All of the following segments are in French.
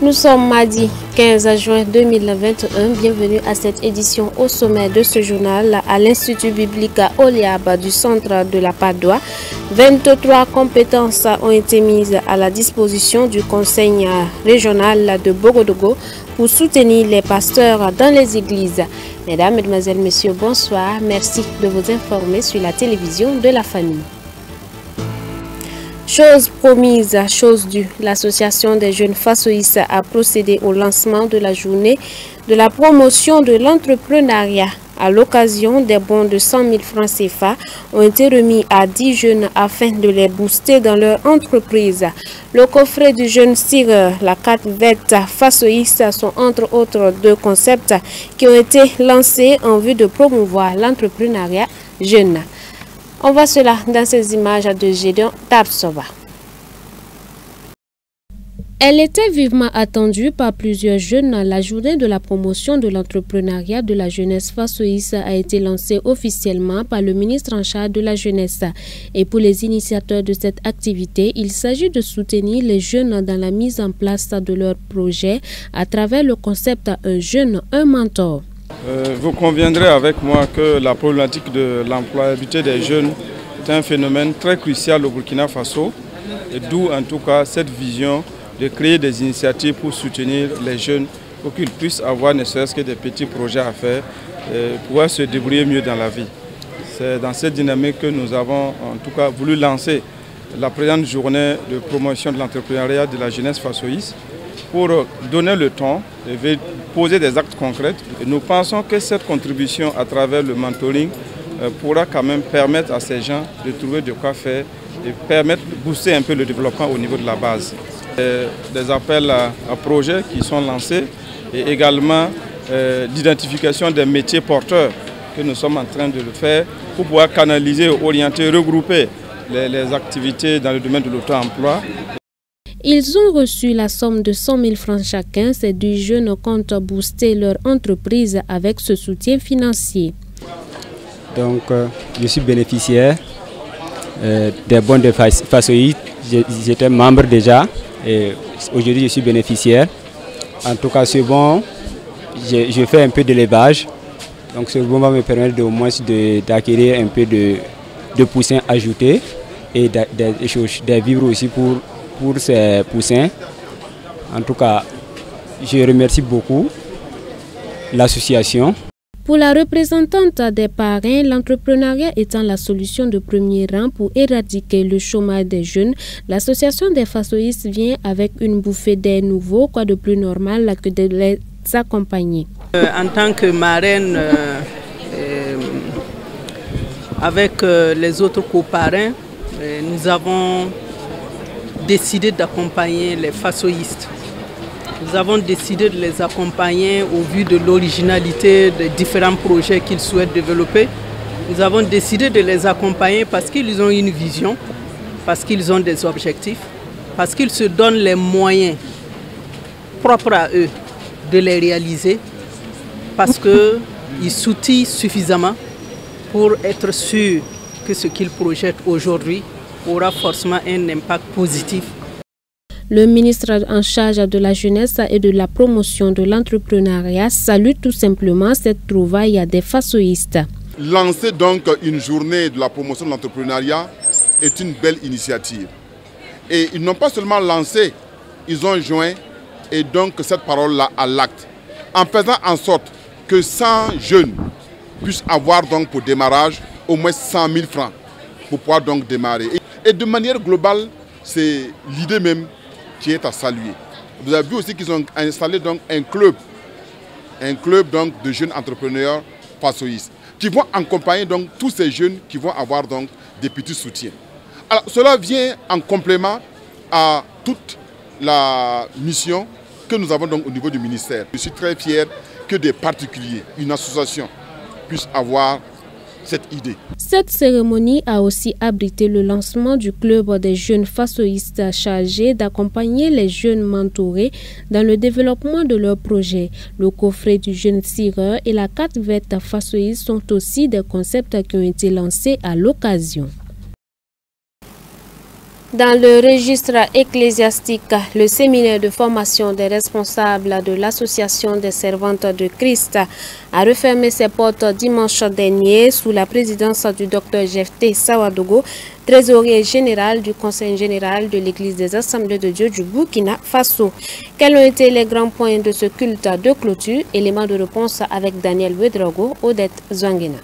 Nous sommes mardi 15 juin 2021. Bienvenue à cette édition au sommet de ce journal à l'Institut biblique Oliab du centre de la Padoue. 23 compétences ont été mises à la disposition du conseil régional de Bogodogo pour soutenir les pasteurs dans les églises. Mesdames, Mesdemoiselles, Messieurs, bonsoir. Merci de vous informer sur la télévision de la famille. Chose promise, chose due, l'association des jeunes Fassoïs a procédé au lancement de la journée de la promotion de l'entrepreneuriat. À l'occasion, des bons de 100 000 francs CFA ont été remis à 10 jeunes afin de les booster dans leur entreprise. Le coffret du jeune tireur, la carte verte Fassoïs sont entre autres deux concepts qui ont été lancés en vue de promouvoir l'entrepreneuriat jeune. On voit cela dans ces images de Gédéon Tapsova. Elle était vivement attendue par plusieurs jeunes. La journée de la promotion de l'entrepreneuriat de la jeunesse Fassoïs a été lancée officiellement par le ministre en charge de la jeunesse. Et pour les initiateurs de cette activité, il s'agit de soutenir les jeunes dans la mise en place de leurs projets à travers le concept « Un jeune, un mentor ». Vous conviendrez avec moi que la problématique de l'employabilité des jeunes est un phénomène très crucial au Burkina Faso, et d'où en tout cas cette vision de créer des initiatives pour soutenir les jeunes pour qu'ils puissent avoir ne serait-ce que des petits projets à faire et pouvoir se débrouiller mieux dans la vie. C'est dans cette dynamique que nous avons en tout cas voulu lancer la présente journée de promotion de l'entrepreneuriat de la jeunesse Fassoïs pour donner le temps et poser des actes concrets. Et nous pensons que cette contribution à travers le mentoring pourra quand même permettre à ces gens de trouver de quoi faire et permettre de booster un peu le développement au niveau de la base. Des appels à projets qui sont lancés et également d'identification des métiers porteurs que nous sommes en train de le faire pour pouvoir canaliser, orienter, regrouper les activités dans le domaine de l'auto-emploi. Ils ont reçu la somme de 100 000 francs chacun. Ces deux jeunes comptent booster leur entreprise avec ce soutien financier. Donc, je suis bénéficiaire des bons de Fassoïs. J'étais membre déjà et aujourd'hui je suis bénéficiaire. En tout cas, ce bon, je fais un peu d'élevage. Donc, ce bon va me permettre au moins d'acquérir un peu de poussins ajoutés et des vivres aussi pour ces poussins. En tout cas, je remercie beaucoup l'association. Pour la représentante des parrains, l'entrepreneuriat étant la solution de premier rang pour éradiquer le chômage des jeunes, l'association des Fassoïs vient avec une bouffée d'air nouveau, quoi de plus normal que de les accompagner. En tant que marraine, avec les autres coparrains, nous avons décidé d'accompagner les Fassoïstes. Nous avons décidé de les accompagner au vu de l'originalité des différents projets qu'ils souhaitent développer. Nous avons décidé de les accompagner parce qu'ils ont une vision, parce qu'ils ont des objectifs, parce qu'ils se donnent les moyens propres à eux de les réaliser, parce qu'ils s'outillent suffisamment pour être sûrs que ce qu'ils projettent aujourd'hui aura forcément un impact positif. Le ministre en charge de la jeunesse et de la promotion de l'entrepreneuriat salue tout simplement cette trouvaille des Fassoïstes. Lancer donc une journée de la promotion de l'entrepreneuriat est une belle initiative. Et ils n'ont pas seulement lancé, ils ont joint et donc cette parole-là à l'acte, en faisant en sorte que 100 jeunes puissent avoir donc pour démarrage au moins 100 000 francs pour pouvoir donc démarrer. Et de manière globale, c'est l'idée même qui est à saluer. Vous avez vu aussi qu'ils ont installé donc un club donc de jeunes entrepreneurs Fassoïs qui vont accompagner donc tous ces jeunes qui vont avoir donc des petits soutiens. Alors cela vient en complément à toute la mission que nous avons donc au niveau du ministère. Je suis très fier que des particuliers, une association puisse avoir cette idée. Cette cérémonie a aussi abrité le lancement du club des jeunes Fassoïstes chargés d'accompagner les jeunes mentorés dans le développement de leurs projets. Le coffret du jeune tireur et la carte verte Fassoïstes sont aussi des concepts qui ont été lancés à l'occasion. Dans le registre ecclésiastique, le séminaire de formation des responsables de l'Association des servantes de Christ a refermé ses portes dimanche dernier sous la présidence du Dr Jephté Sawadogo, trésorier général du Conseil général de l'Église des Assemblées de Dieu du Burkina Faso. Quels ont été les grands points de ce culte de clôture? Élément de réponse avec Daniel Ouedraogo, Odette Zouangena.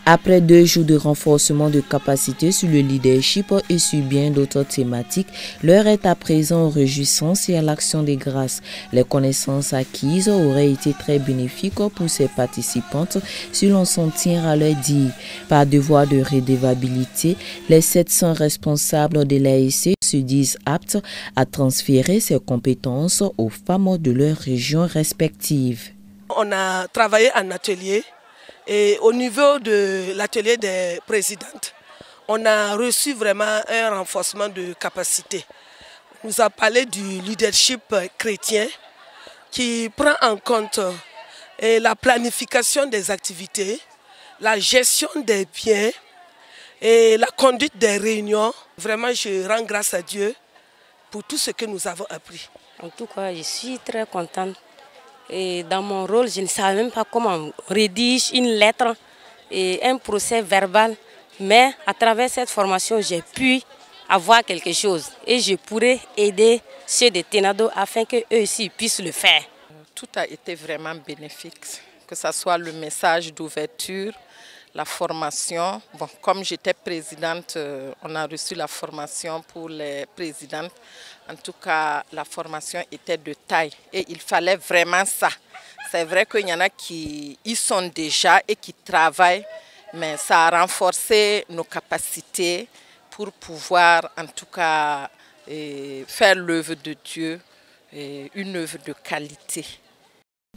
Après 2 jours de renforcement de capacité sur le leadership et sur bien d'autres thématiques, l'heure est à présent aux réjouissances et à l'action des grâces. Les connaissances acquises auraient été très bénéfiques pour ces participantes si l'on s'en tient à leur dire. Par devoir de redevabilité, les 700 responsables de l'ASC se disent aptes à transférer ces compétences aux femmes de leurs régions respectives. On a travaillé en atelier. Et au niveau de l'atelier des présidentes, on a reçu vraiment un renforcement de capacité. On nous a parlé du leadership chrétien qui prend en compte la planification des activités, la gestion des biens et la conduite des réunions. Vraiment, je rends grâce à Dieu pour tout ce que nous avons appris. En tout cas, je suis très contente. Et dans mon rôle, je ne savais même pas comment on rédige une lettre et un procès verbal. Mais à travers cette formation, j'ai pu avoir quelque chose. Et je pourrais aider ceux de Tenado afin qu'eux aussi puissent le faire. Tout a été vraiment bénéfique, que ce soit le message d'ouverture, la formation. Bon, comme j'étais présidente, on a reçu la formation pour les présidentes. En tout cas, la formation était de taille et il fallait vraiment ça. C'est vrai qu'il y en a qui y sont déjà et qui travaillent, mais ça a renforcé nos capacités pour pouvoir en tout cas faire l'œuvre de Dieu, une œuvre de qualité.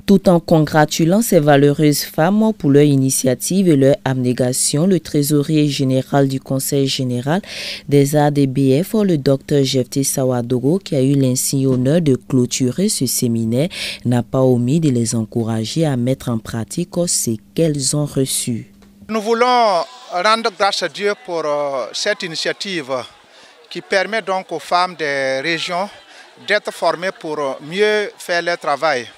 Tout en congratulant ces valeureuses femmes pour leur initiative et leur abnégation, le trésorier général du Conseil général des ADBF, le Dr Jephté Sawadogo, qui a eu l'insigne honneur de clôturer ce séminaire, n'a pas omis de les encourager à mettre en pratique ce qu'elles ont reçu. Nous voulons rendre grâce à Dieu pour cette initiative qui permet donc aux femmes des régions d'être formées pour mieux faire leur travail.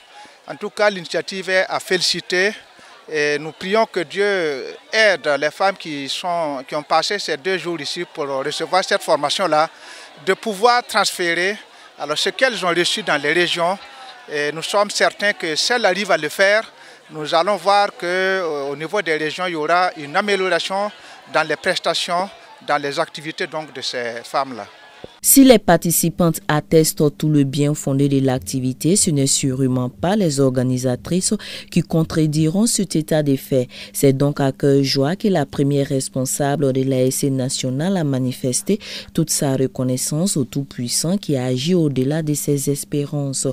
En tout cas, l'initiative est à féliciter et nous prions que Dieu aide les femmes qui ont passé ces 2 jours ici pour recevoir cette formation-là, de pouvoir transférer alors, ce qu'elles ont reçu dans les régions. Et nous sommes certains que si elles arrivent à le faire, nous allons voir qu'au niveau des régions, il y aura une amélioration dans les prestations, dans les activités donc, de ces femmes-là. Si les participantes attestent tout le bien fondé de l'activité, ce n'est sûrement pas les organisatrices qui contrediront cet état des faits. C'est donc à cœur joie que la première responsable de l'ASC nationale a manifesté toute sa reconnaissance au Tout-Puissant qui a agi au-delà de ses espérances.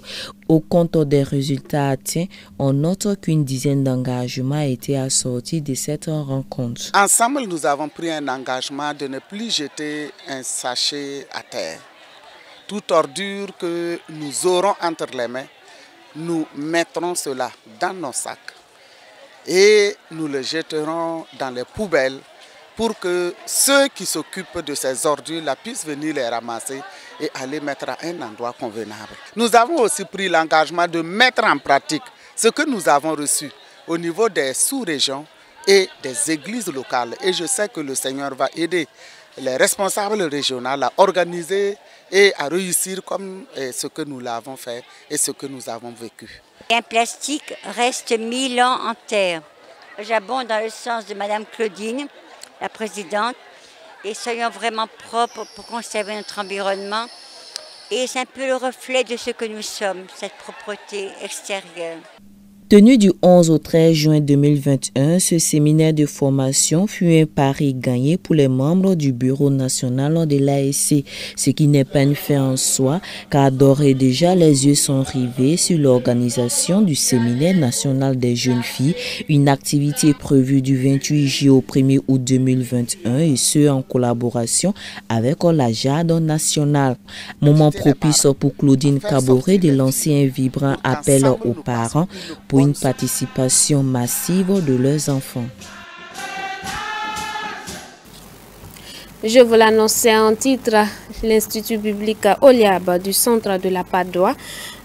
Au compte des résultats atteints, on note qu'une dizaine d'engagements a été assortis de cette rencontre. Ensemble, nous avons pris un engagement de ne plus jeter un sachet à terre. Toute ordure que nous aurons entre les mains, nous mettrons cela dans nos sacs et nous le jetterons dans les poubelles pour que ceux qui s'occupent de ces ordures-là puissent venir les ramasser et aller mettre à un endroit convenable. Nous avons aussi pris l'engagement de mettre en pratique ce que nous avons reçu au niveau des sous-régions et des églises locales. Et je sais que le Seigneur va aider les responsables régionaux à organiser et à réussir comme ce que nous l'avons fait et ce que nous avons vécu. Un plastique reste 1000 ans en terre. J'abonde dans le sens de Madame Claudine, la présidente, et soyons vraiment propres pour conserver notre environnement. Et c'est un peu le reflet de ce que nous sommes, cette propreté extérieure. Tenu du 11 au 13 juin 2021, ce séminaire de formation fut un pari gagné pour les membres du bureau national de l'ASC, ce qui n'est pas une fin en soi, car d'ores et déjà les yeux sont rivés sur l'organisation du séminaire national des jeunes filles, une activité prévue du 28 juillet au 1er août 2021 et ce en collaboration avec la JAD nationale. Moment propice pour Claudine Caboret de lancer un vibrant appel aux parents pour une participation massive de leurs enfants. Je vous l'annonçais en titre, l'Institut biblique Oliab du centre de la Padoue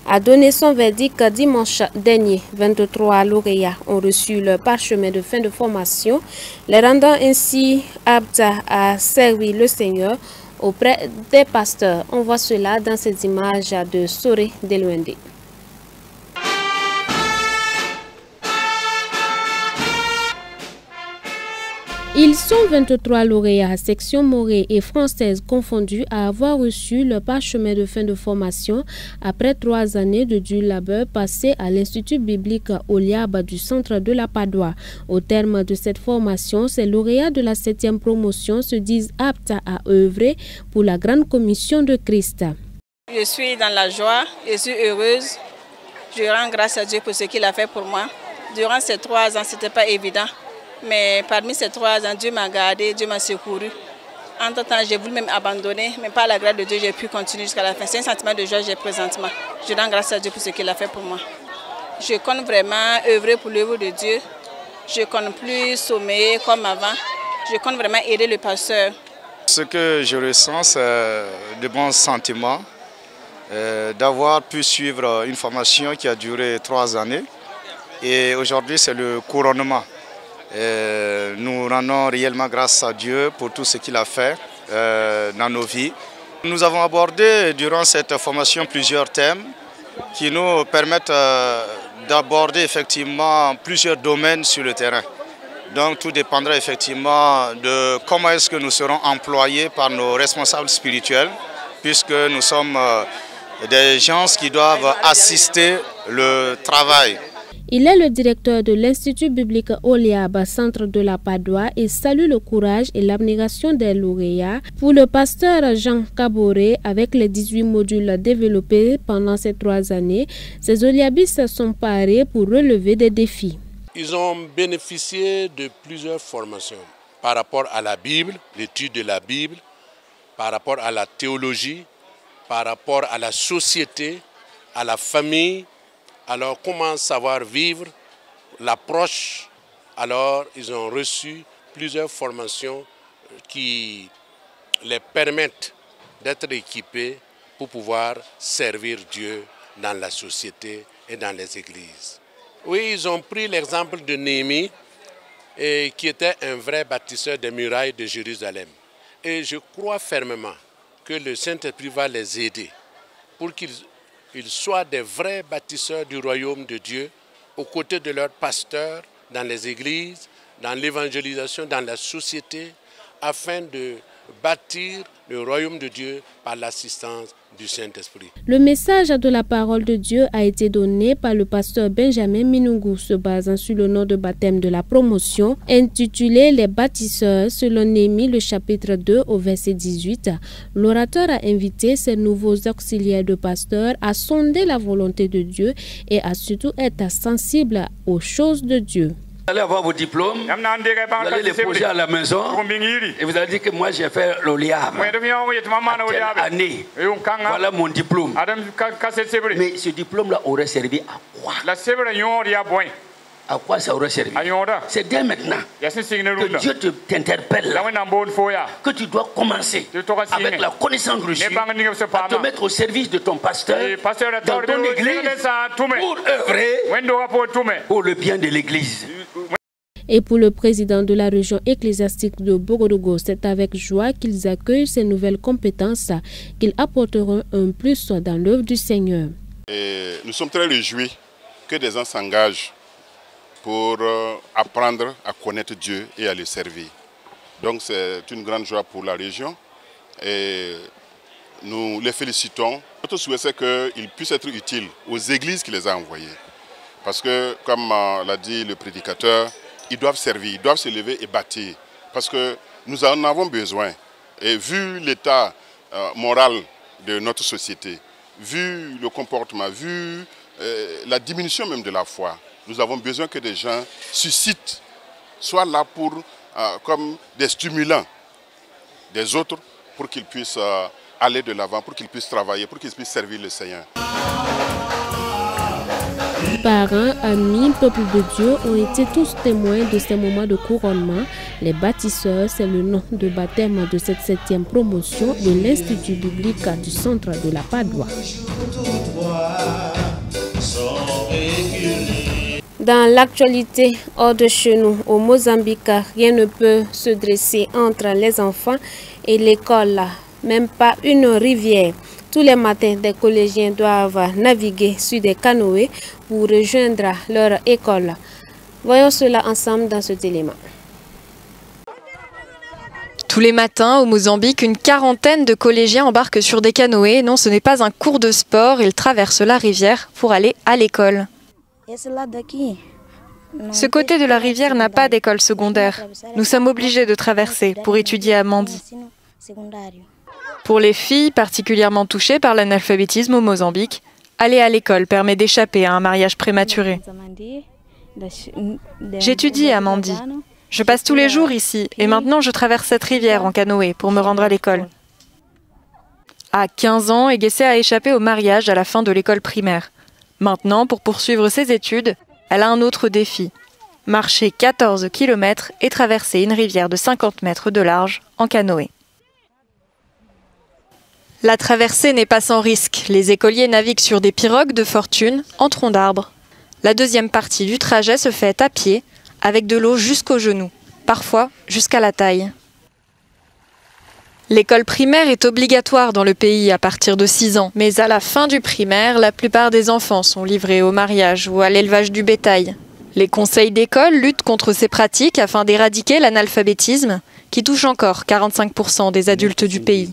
a donné son verdict dimanche dernier. 23 lauréats ont reçu leur parchemin de fin de formation, les rendant ainsi aptes à servir le Seigneur auprès des pasteurs. On voit cela dans ces images de Soré Delouendé. Ils sont 23 lauréats, section morée et française confondus, à avoir reçu leur parchemin de fin de formation après 3 années de dur labeur passé à l'Institut biblique Oliab du centre de la Padoue. Au terme de cette formation, ces lauréats de la 7e promotion se disent aptes à œuvrer pour la grande commission de Christ. Je suis dans la joie, je suis heureuse. Je rends grâce à Dieu pour ce qu'il a fait pour moi. Durant ces 3 ans, ce n'était pas évident. Mais parmi ces 3 ans, Dieu m'a gardé, Dieu m'a secouru. Entre-temps, j'ai voulu même abandonner, mais par la grâce de Dieu, j'ai pu continuer jusqu'à la fin. C'est un sentiment de joie que j'ai présentement. Je rends grâce à Dieu pour ce qu'il a fait pour moi. Je compte vraiment œuvrer pour l'œuvre de Dieu. Je ne compte plus sommeiller comme avant. Je compte vraiment aider le pasteur. Ce que je ressens, c'est de bons sentiments d'avoir pu suivre une formation qui a duré 3 années. Et aujourd'hui, c'est le couronnement. Nous rendons réellement grâce à Dieu pour tout ce qu'il a fait dans nos vies. Nous avons abordé durant cette formation plusieurs thèmes qui nous permettent d'aborder effectivement plusieurs domaines sur le terrain. Donc tout dépendra effectivement de comment est-ce que nous serons employés par nos responsables spirituels, puisque nous sommes des gens qui doivent assister le travail. Il est le directeur de l'Institut biblique Oliab, centre de la Padoue, et salue le courage et l'abnégation des lauréats. Pour le pasteur Jean Kaboré, avec les 18 modules développés pendant ces 3 années, ces Oliabistes sont parés pour relever des défis. Ils ont bénéficié de plusieurs formations par rapport à la Bible, l'étude de la Bible, par rapport à la théologie, par rapport à la société, à la famille. Alors, comment savoir vivre, l'approche. Alors, ils ont reçu plusieurs formations qui les permettent d'être équipés pour pouvoir servir Dieu dans la société et dans les églises. Oui, ils ont pris l'exemple de Néhémie, qui était un vrai bâtisseur des murailles de Jérusalem. Et je crois fermement que le Saint-Esprit va les aider pour qu'ils soient des vrais bâtisseurs du royaume de Dieu aux côtés de leurs pasteurs dans les églises, dans l'évangélisation, dans la société, afin de bâtir le royaume de Dieu par l'assistance du Saint-Esprit. Le message de la parole de Dieu a été donné par le pasteur Benjamin Minungou, se basant sur le nom de baptême de la promotion, intitulé « Les bâtisseurs » selon Néhémie, le chapitre 2 au verset 18. L'orateur a invité ses nouveaux auxiliaires de pasteurs à sonder la volonté de Dieu et à surtout être sensibles aux choses de Dieu. Vous allez avoir vos diplômes, vous allez les poser à la maison et vous allez dire que moi j'ai fait l'Oliab. Quelle année? Voilà mon diplôme. Mais ce diplôme-là aurait servi à quoi? À quoi ça aurait servi? C'est dès maintenant que Dieu t'interpelle, que tu dois commencer avec la connaissance reçue à te mettre au service de ton pasteur dans ton église pour œuvrer pour le bien de l'église. Et pour le président de la région ecclésiastique de Borodogo, c'est avec joie qu'ils accueillent ces nouvelles compétences qu'ils apporteront un plus dans l'œuvre du Seigneur. Et nous sommes très réjouis que des gens s'engagent pour apprendre à connaître Dieu et à le servir. Donc c'est une grande joie pour la région et nous les félicitons. Notre souhait c'est qu'ils puissent être utiles aux églises qui les ont envoyés. Parce que, comme l'a dit le prédicateur, ils doivent servir, ils doivent se lever et bâtir. Parce que nous en avons besoin. Et vu l'état moral de notre société, vu le comportement, vu la diminution même de la foi, nous avons besoin que des gens suscitent, soient là pour, comme des stimulants des autres pour qu'ils puissent aller de l'avant, pour qu'ils puissent travailler, pour qu'ils puissent servir le Seigneur. Parents, amis, peuple de Dieu ont été tous témoins de ces moments de couronnement Les bâtisseurs, c'est le nom de baptême de cette 7e promotion de l'Institut biblique du centre de la Padoue. Dans l'actualité, hors de chez nous, au Mozambique, rien ne peut se dresser entre les enfants et l'école, même pas une rivière. Tous les matins, des collégiens doivent naviguer sur des canoës pour rejoindre leur école. Voyons cela ensemble dans cet élément. Tous les matins, au Mozambique, une quarantaine de collégiens embarquent sur des canoës. Non, ce n'est pas un cours de sport, ils traversent la rivière pour aller à l'école. Ce côté de la rivière n'a pas d'école secondaire. Nous sommes obligés de traverser pour étudier à Mandi. Pour les filles particulièrement touchées par l'analphabétisme au Mozambique, aller à l'école permet d'échapper à un mariage prématuré. J'étudie à Mandi. Je passe tous les jours ici et maintenant je traverse cette rivière en canoë pour me rendre à l'école. À 15 ans, Egese a échappé au mariage à la fin de l'école primaire. Maintenant, pour poursuivre ses études, elle a un autre défi. Marcher 14 km et traverser une rivière de 50 mètres de large en canoë. La traversée n'est pas sans risque. Les écoliers naviguent sur des pirogues de fortune en troncs d'arbres. La deuxième partie du trajet se fait à pied, avec de l'eau jusqu'aux genoux, parfois jusqu'à la taille. L'école primaire est obligatoire dans le pays à partir de 6 ans, mais à la fin du primaire, la plupart des enfants sont livrés au mariage ou à l'élevage du bétail. Les conseils d'école luttent contre ces pratiques afin d'éradiquer l'analphabétisme, qui touche encore 45% des adultes du pays.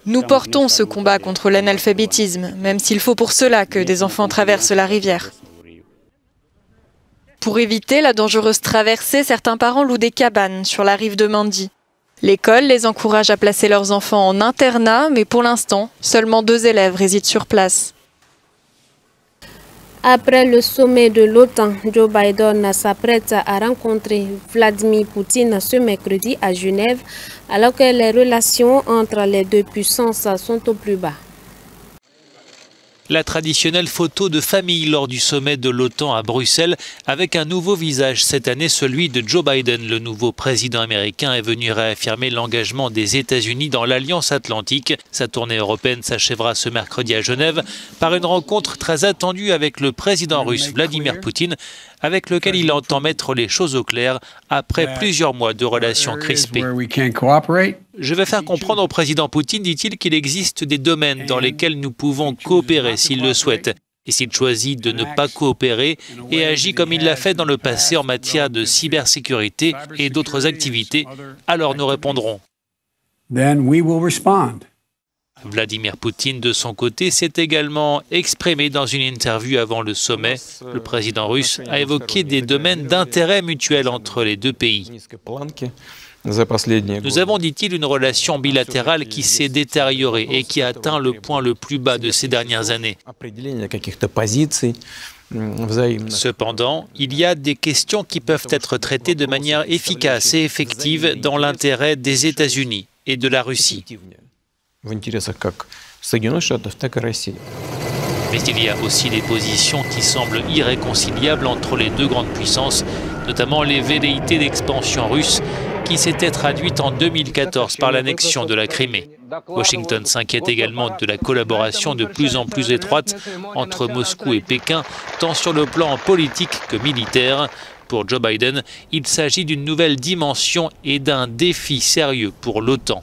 Nous portons ce combat contre l'analphabétisme, même s'il faut pour cela que des enfants traversent la rivière. Pour éviter la dangereuse traversée, certains parents louent des cabanes sur la rive de Mandi. L'école les encourage à placer leurs enfants en internat, mais pour l'instant, seulement 2 élèves résident sur place. Après le sommet de l'OTAN, Joe Biden s'apprête à rencontrer Vladimir Poutine ce mercredi à Genève, alors que les relations entre les deux puissances sont au plus bas. La traditionnelle photo de famille lors du sommet de l'OTAN à Bruxelles, avec un nouveau visage cette année, celui de Joe Biden. Le nouveau président américain est venu réaffirmer l'engagement des États-Unis dans l'Alliance Atlantique. Sa tournée européenne s'achèvera ce mercredi à Genève par une rencontre très attendue avec le président russe Vladimir Poutine, avec lequel il entend mettre les choses au clair après plusieurs mois de relations crispées. Je vais faire comprendre au président Poutine, dit-il, qu'il existe des domaines dans lesquels nous pouvons coopérer s'il le souhaite. Et s'il choisit de ne pas coopérer et agit comme il l'a fait dans le passé en matière de cybersécurité et d'autres activités, alors nous répondrons. Vladimir Poutine, de son côté, s'est également exprimé dans une interview avant le sommet. Le président russe a évoqué des domaines d'intérêt mutuel entre les deux pays. Nous avons, dit-il, une relation bilatérale qui s'est détériorée et qui a atteint le point le plus bas de ces dernières années. Cependant, il y a des questions qui peuvent être traitées de manière efficace et effective dans l'intérêt des États-Unis et de la Russie. Mais il y a aussi des positions qui semblent irréconciliables entre les deux grandes puissances, notamment les velléités d'expansion russe qui s'étaient traduites en 2014 par l'annexion de la Crimée. Washington s'inquiète également de la collaboration de plus en plus étroite entre Moscou et Pékin, tant sur le plan politique que militaire. Pour Joe Biden, il s'agit d'une nouvelle dimension et d'un défi sérieux pour l'OTAN.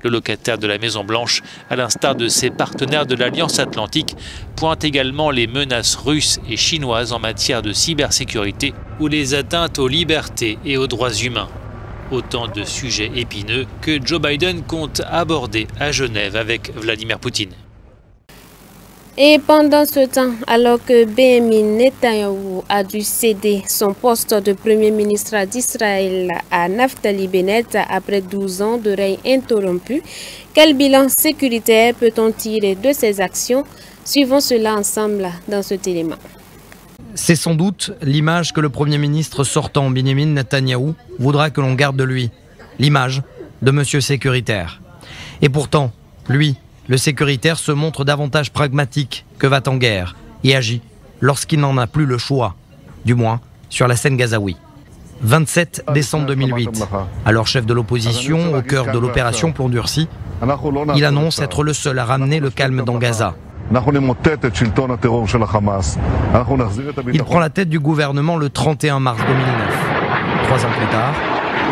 Le locataire de la Maison-Blanche, à l'instar de ses partenaires de l'Alliance Atlantique, pointe également les menaces russes et chinoises en matière de cybersécurité ou les atteintes aux libertés et aux droits humains. Autant de sujets épineux que Joe Biden compte aborder à Genève avec Vladimir Poutine. Et pendant ce temps, alors que Benjamin Netanyahou a dû céder son poste de Premier ministre d'Israël à Naftali Bennett après 12 ans de règne interrompu, quel bilan sécuritaire peut-on tirer de ces actions? Suivons cela ensemble dans cet élément. C'est sans doute l'image que le Premier ministre sortant, Benjamin Netanyahou, voudra que l'on garde de lui. L'image de Monsieur Sécuritaire. Et pourtant, lui, le sécuritaire, se montre davantage pragmatique que va en guerre et agit lorsqu'il n'en a plus le choix, du moins sur la scène gazaoui. 27 décembre 2008. Alors chef de l'opposition, au cœur de l'opération Plomb durci, il annonce être le seul à ramener le calme dans Gaza. Il prend la tête du gouvernement le 31 mars 2009. 3 ans plus tard,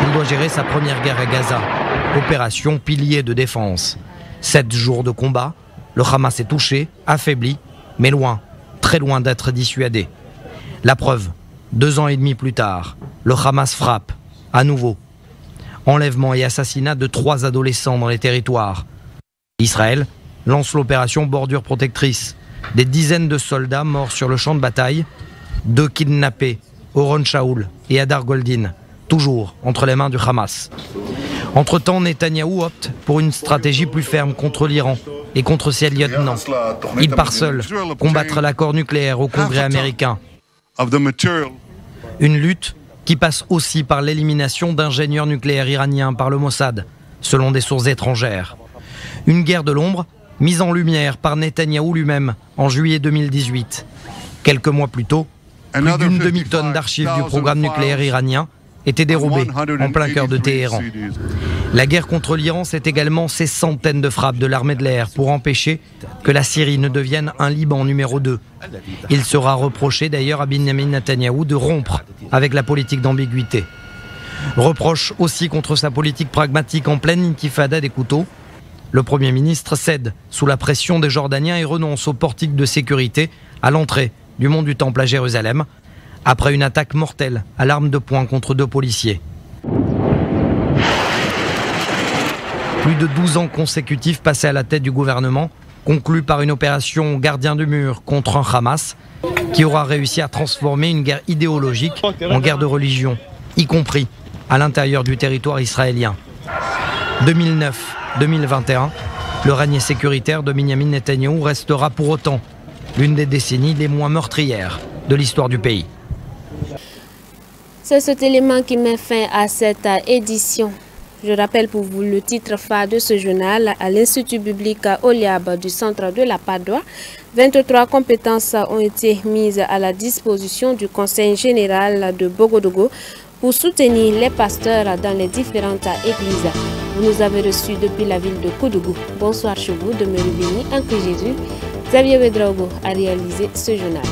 il doit gérer sa première guerre à Gaza, opération pilier de défense. 7 jours de combat, le Hamas est touché, affaibli, mais loin, très loin d'être dissuadé. La preuve, 2 ans et demi plus tard, le Hamas frappe, à nouveau. Enlèvement et assassinat de 3 adolescents dans les territoires. Israël lance l'opération Bordure protectrice. Des dizaines de soldats morts sur le champ de bataille, 2 kidnappés, Oron Shaul et Hadar Goldin, toujours entre les mains du Hamas. Entre-temps, Netanyahou opte pour une stratégie plus ferme contre l'Iran et contre ses lieutenants. Il part seul combattre l'accord nucléaire au Congrès américain. Une lutte qui passe aussi par l'élimination d'ingénieurs nucléaires iraniens par le Mossad, selon des sources étrangères. Une guerre de l'ombre mise en lumière par Netanyahou lui-même en juillet 2018. Quelques mois plus tôt, plus d'une demi-tonne d'archives du programme nucléaire iranien étaient dérobées en plein cœur de Téhéran. La guerre contre l'Iran, c'est également ces centaines de frappes de l'armée de l'air pour empêcher que la Syrie ne devienne un Liban numéro 2. Il sera reproché d'ailleurs à Benjamin Netanyahou de rompre avec la politique d'ambiguïté. Reproche aussi contre sa politique pragmatique en pleine intifada des couteaux. Le Premier ministre cède sous la pression des Jordaniens et renonce au portique de sécurité à l'entrée du mont du Temple à Jérusalem, après une attaque mortelle à l'arme de poing contre 2 policiers. Plus de 12 ans consécutifs passés à la tête du gouvernement, conclus par une opération gardien du mur contre un Hamas, qui aura réussi à transformer une guerre idéologique en guerre de religion, y compris à l'intérieur du territoire israélien. 2009-2021, le règne sécuritaire de Benjamin Netanyahou restera pour autant l'une des décennies les moins meurtrières de l'histoire du pays. C'est cet élément qui met fin à cette édition. Je rappelle pour vous le titre phare de ce journal à l'Institut biblique Oliab du centre de la Padoue. 23 compétences ont été mises à la disposition du Conseil général de Bogodogo pour soutenir les pasteurs dans les différentes églises. Vous nous avez reçus depuis la ville de Koudougou. Bonsoir chez vous, demeurez bénis en Christ Jésus. Xavier Wedraogo a réalisé ce journal.